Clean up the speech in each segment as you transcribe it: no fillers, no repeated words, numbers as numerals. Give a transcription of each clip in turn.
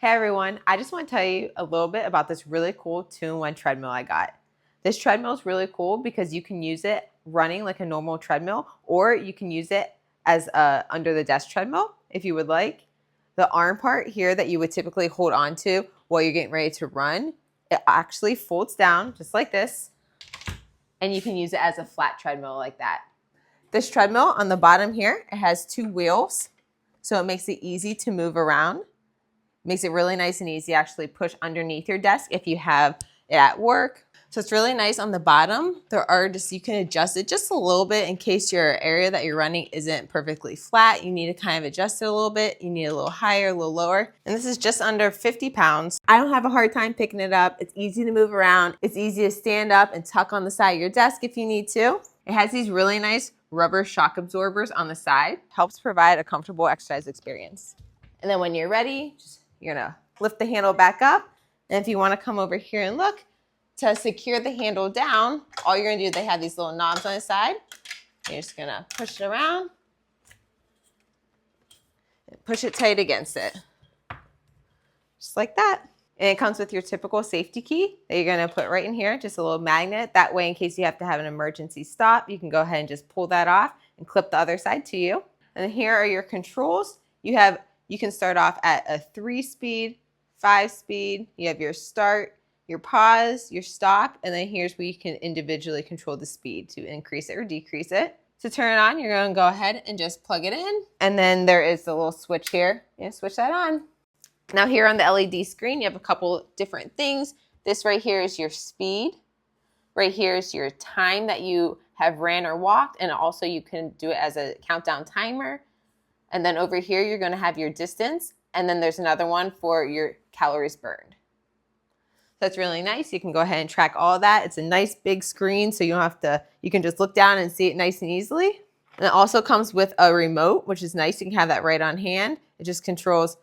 Hey everyone, I just want to tell you a little bit about this really cool 2-in-1 treadmill I got. This treadmill is really cool because you can use it running like a normal treadmill, or you can use it as a under the desk treadmill if you would like. The arm part here that you would typically hold on to while you're getting ready to run, it actually folds down just like this, and you can use it as a flat treadmill like that. This treadmill on the bottom here, it has 2 wheels, so it makes it easy to move around. Makes it really nice and easy to actually push underneath your desk if you have it at work. So it's really nice on the bottom. You can adjust it just a little bit in case your area that you're running isn't perfectly flat. You need to kind of adjust it a little bit. You need a little higher, a little lower. And this is just under 50 pounds. I don't have a hard time picking it up. It's easy to move around. It's easy to stand up and tuck on the side of your desk if you need to. It has these really nice rubber shock absorbers on the side. Helps provide a comfortable exercise experience. And then when you're ready, you're gonna lift the handle back up. And if you wanna come over here and look, to secure the handle down, all you're gonna do, they have these little knobs on the side. You're just gonna push it around and push it tight against it. Just like that. And it comes with your typical safety key that you're gonna put right in here, just a little magnet. That way, in case you have to have an emergency stop, you can go ahead and just pull that off and clip the other side to you. And here are your controls. You can start off at a 3-speed, 5-speed. You have your start, your pause, your stop, and then here's where you can individually control the speed to increase it or decrease it. To turn it on, you're going to go ahead and just plug it in. And then there is the little switch here. You switch that on. Now here on the LED screen, you have a couple different things. This right here is your speed. Right here is your time that you have ran or walked, and also you can do it as a countdown timer. And then over here, you're gonna have your distance. And then there's another one for your calories burned. That's really nice. You can go ahead and track all of that. It's a nice big screen, so you can just look down and see it nice and easily. And it also comes with a remote, which is nice. You can have that right on hand. It just controls,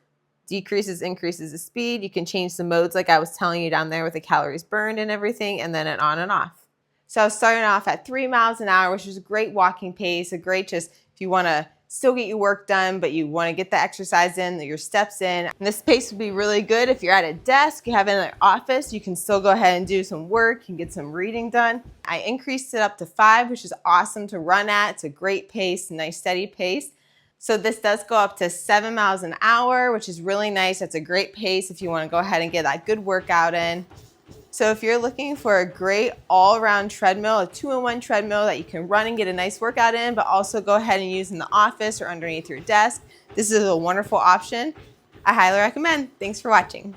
decreases, increases the speed. You can change the modes like I was telling you down there with the calories burned and everything, and then an on and off. So I was starting off at 3 miles an hour, which is a great walking pace, a great just if you wanna still get your work done, but you want to get the exercise in, your steps in. And this pace would be really good if you're at a desk, you have it in an office, you can still go ahead and do some work, you can get some reading done. I increased it up to 5, which is awesome to run at. It's a great pace, nice steady pace. So this does go up to 7 miles an hour, which is really nice. That's a great pace if you want to go ahead and get that good workout in. So if you're looking for a great all-around treadmill, a 2-in-1 treadmill that you can run and get a nice workout in, but also go ahead and use in the office or underneath your desk, this is a wonderful option. I highly recommend. Thanks for watching.